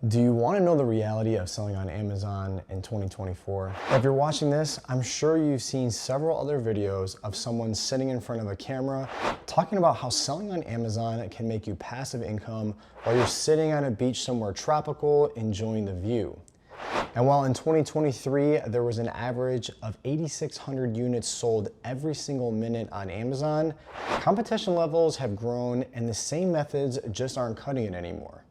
Do you want to know the reality of selling on Amazon in 2024? If you're watching this, I'm sure you've seen several other videos of someone sitting in front of a camera talking about how selling on Amazon can make you passive income while you're sitting on a beach somewhere tropical enjoying the view. And while in 2023, there was an average of 8,600 units sold every single minute on Amazon, competition levels have grown and the same methods just aren't cutting it anymore.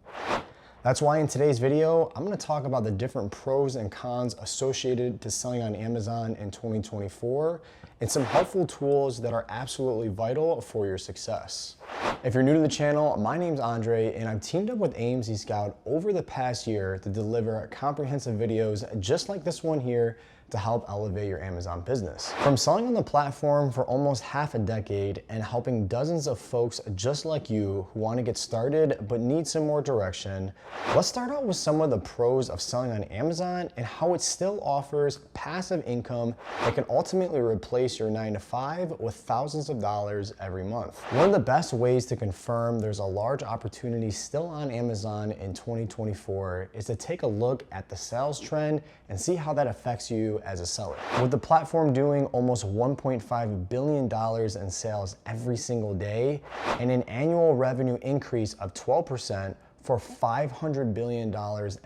That's why in today's video, I'm going to talk about the different pros and cons associated to selling on Amazon in 2024 and some helpful tools that are absolutely vital for your success. If you're new to the channel, my name's Andre and I've teamed up with AMZ Scout over the past year to deliver comprehensive videos just like this one here to help elevate your Amazon business. From selling on the platform for almost half a decade and helping dozens of folks just like you who want to get started but need some more direction, let's start out with some of the pros of selling on Amazon and how it still offers passive income that can ultimately replace your 9-to-5 with thousands of dollars every month. One of the best ways to confirm there's a large opportunity still on Amazon in 2024 is to take a look at the sales trend and see how that affects you as a seller. With the platform doing almost $1.5 billion in sales every single day and an annual revenue increase of 12% for $500 billion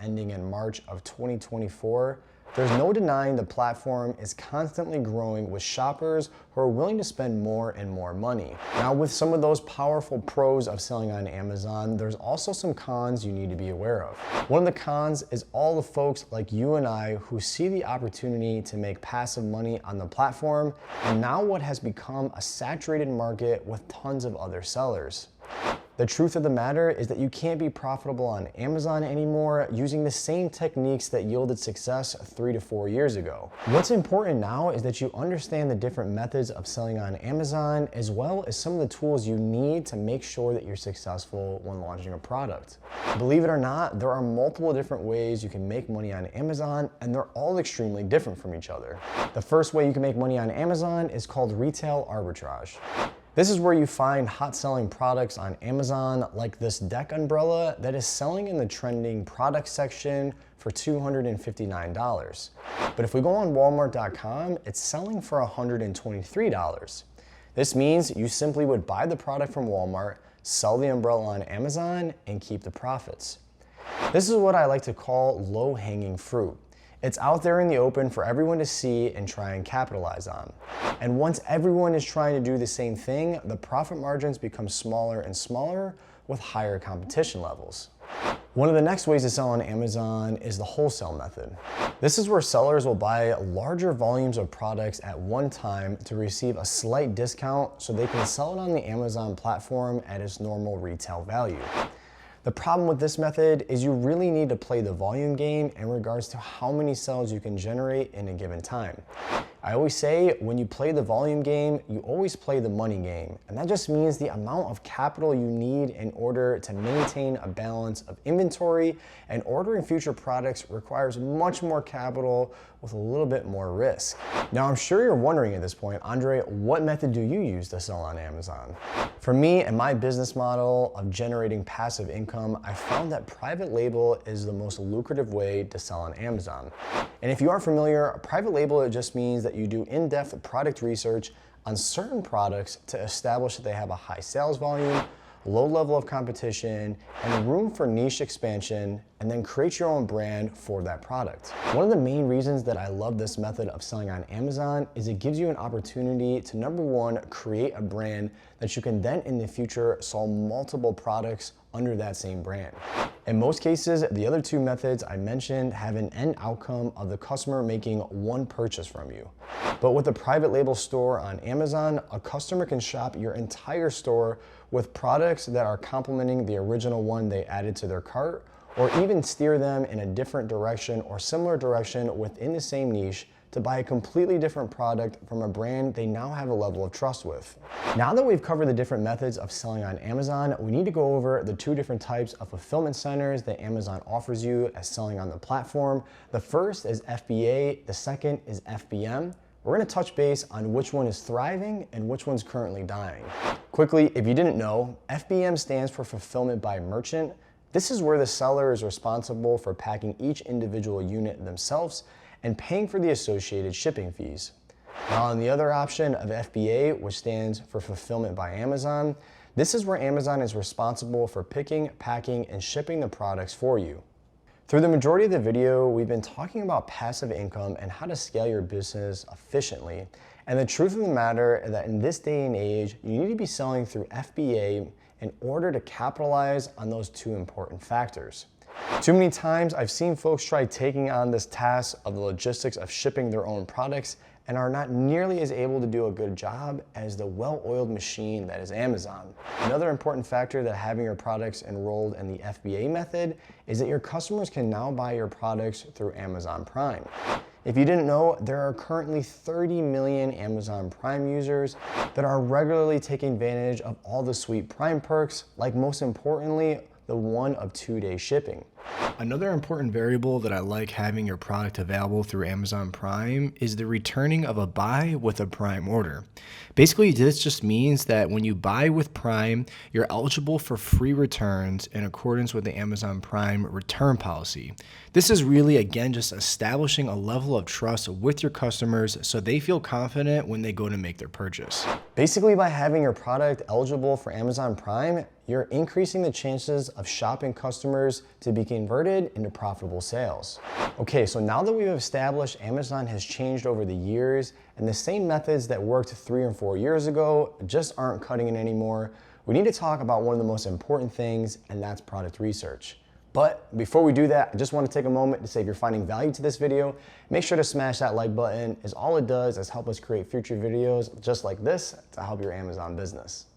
ending in March of 2024, there's no denying the platform is constantly growing with shoppers who are willing to spend more and more money. Now, with some of those powerful pros of selling on Amazon, there's also some cons you need to be aware of. One of the cons is all the folks like you and I who see the opportunity to make passive money on the platform and now what has become a saturated market with tons of other sellers. The truth of the matter is that you can't be profitable on Amazon anymore using the same techniques that yielded success 3 to 4 years ago. What's important now is that you understand the different methods of selling on Amazon as well as some of the tools you need to make sure that you're successful when launching a product. Believe it or not, there are multiple different ways you can make money on Amazon and they're all extremely different from each other. The first way you can make money on Amazon is called retail arbitrage. This is where you find hot selling products on Amazon like this deck umbrella that is selling in the trending product section for $259. But if we go on Walmart.com, it's selling for $123. This means you simply would buy the product from Walmart, sell the umbrella on Amazon, and keep the profits. This is what I like to call low-hanging fruit. It's out there in the open for everyone to see and try and capitalize on. And once everyone is trying to do the same thing, the profit margins become smaller and smaller with higher competition levels. One of the next ways to sell on Amazon is the wholesale method. This is where sellers will buy larger volumes of products at one time to receive a slight discount so they can sell it on the Amazon platform at its normal retail value. The problem with this method is you really need to play the volume game in regards to how many sales you can generate in a given time. I always say when you play the volume game, you always play the money game. And that just means the amount of capital you need in order to maintain a balance of inventory and ordering future products requires much more capital with a little bit more risk. Now, I'm sure you're wondering at this point, Andre, what method do you use to sell on Amazon? For me and my business model of generating passive income, I found that private label is the most lucrative way to sell on Amazon. And if you aren't familiar, a private label, it just means that you do in-depth product research on certain products to establish that they have a high sales volume, low level of competition, and room for niche expansion, and then create your own brand for that product. One of the main reasons that I love this method of selling on Amazon is it gives you an opportunity to, number one, create a brand that you can then in the future sell multiple products under that same brand. In most cases, the other two methods I mentioned have an end outcome of the customer making one purchase from you. But with a private label store on Amazon, a customer can shop your entire store with products that are complementing the original one they added to their cart, or even steer them in a different direction or similar direction within the same niche to buy a completely different product from a brand they now have a level of trust with. Now that we've covered the different methods of selling on Amazon, we need to go over the two different types of fulfillment centers that Amazon offers you as selling on the platform. The first is FBA, the second is FBM. We're gonna touch base on which one is thriving and which one's currently dying. Quickly, if you didn't know, FBM stands for Fulfillment by Merchant. This is where the seller is responsible for packing each individual unit themselves and paying for the associated shipping fees. Now on the other option of FBA, which stands for Fulfillment by Amazon, this is where Amazon is responsible for picking, packing, and shipping the products for you. Through the majority of the video, we've been talking about passive income and how to scale your business efficiently. And the truth of the matter is that in this day and age, you need to be selling through FBA in order to capitalize on those two important factors. Too many times I've seen folks try taking on this task of the logistics of shipping their own products and are not nearly as able to do a good job as the well-oiled machine that is Amazon. Another important factor that having your products enrolled in the FBA method is that your customers can now buy your products through Amazon Prime. If you didn't know, there are currently 30 million Amazon Prime users that are regularly taking advantage of all the sweet Prime perks, like most importantly, the 1 of 2 day shipping. Another important variable that I like having your product available through Amazon Prime is the returning of a buy with a Prime order. Basically, this just means that when you buy with Prime, you're eligible for free returns in accordance with the Amazon Prime return policy. This is really, again, just establishing a level of trust with your customers so they feel confident when they go to make their purchase. Basically, by having your product eligible for Amazon Prime, you're increasing the chances of shopping customers to be converted into profitable sales. Okay, so now that we've established Amazon has changed over the years and the same methods that worked 3 or 4 years ago just aren't cutting it anymore, we need to talk about one of the most important things, and that's product research. But before we do that, I just want to take a moment to say if you're finding value to this video, make sure to smash that like button, as all it does is help us create future videos just like this to help your Amazon business.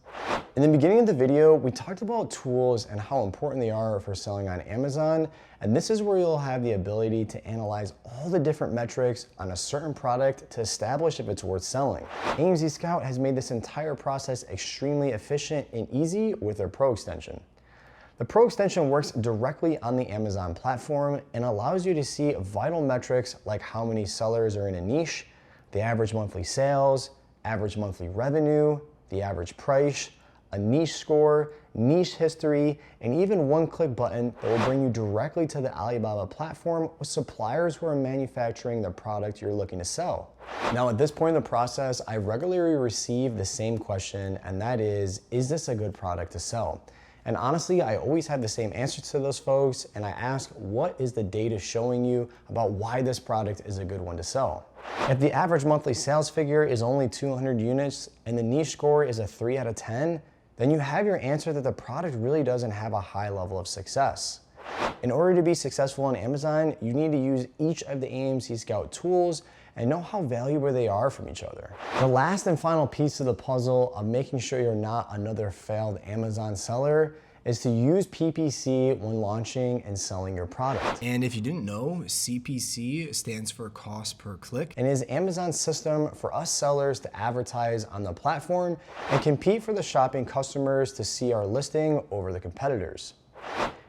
In the beginning of the video, we talked about tools and how important they are for selling on Amazon, and this is where you'll have the ability to analyze all the different metrics on a certain product to establish if it's worth selling. AMZ Scout has made this entire process extremely efficient and easy with their Pro extension. The Pro extension works directly on the Amazon platform and allows you to see vital metrics like how many sellers are in a niche, the average monthly sales, average monthly revenue, the average price, a niche score, niche history, and even one-click button that will bring you directly to the Alibaba platform with suppliers who are manufacturing the product you're looking to sell. Now at this point in the process, I regularly receive the same question, and that is this a good product to sell? And honestly, I always have the same answer to those folks, and I ask, what is the data showing you about why this product is a good one to sell? If the average monthly sales figure is only 200 units and the niche score is a 3 out of 10, then you have your answer that the product really doesn't have a high level of success. In order to be successful on Amazon, you need to use each of the AMZ Scout tools and know how valuable they are from each other. The last and final piece of the puzzle of making sure you're not another failed Amazon seller is to use PPC when launching and selling your product. And if you didn't know, CPC stands for cost per click and is Amazon's system for us sellers to advertise on the platform and compete for the shopping customers to see our listing over the competitors.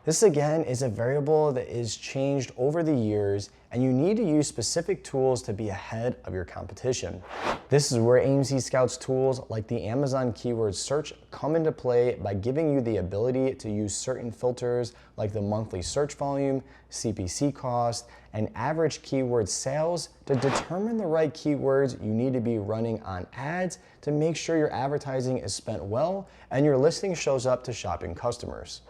This again is a variable that is changed over the years, and you need to use specific tools to be ahead of your competition. This is where AMZ Scout's tools like the Amazon keyword search come into play by giving you the ability to use certain filters like the monthly search volume, CPC cost, and average keyword sales to determine the right keywords you need to be running on ads to make sure your advertising is spent well and your listing shows up to shopping customers.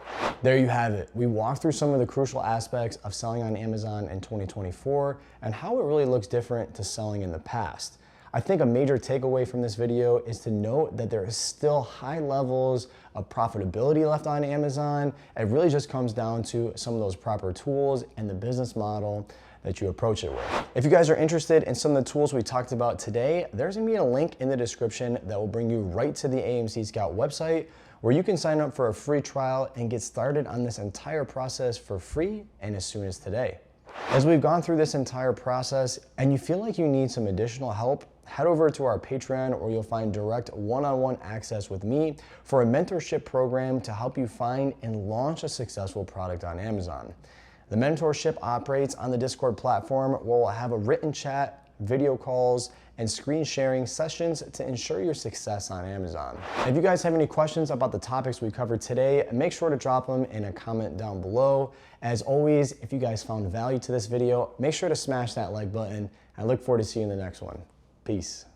There you have it. We walked through some of the crucial aspects of selling on Amazon in 2024 and how it really looks different to selling in the past. I think a major takeaway from this video is to note that there is still high levels of profitability left on Amazon. It really just comes down to some of those proper tools and the business model that you approach it with. If you guys are interested in some of the tools we talked about today, there's gonna be a link in the description that will bring you right to the AMZ Scout website where you can sign up for a free trial and get started on this entire process for free and as soon as today. As we've gone through this entire process and you feel like you need some additional help, head over to our Patreon where you'll find direct one-on-one access with me for a mentorship program to help you find and launch a successful product on Amazon. The mentorship operates on the Discord platform where we'll have a written chat video calls, and screen sharing sessions to ensure your success on Amazon. If you guys have any questions about the topics we covered today, make sure to drop them in a comment down below. As always, if you guys found value to this video, make sure to smash that like button. I look forward to seeing you in the next one. Peace.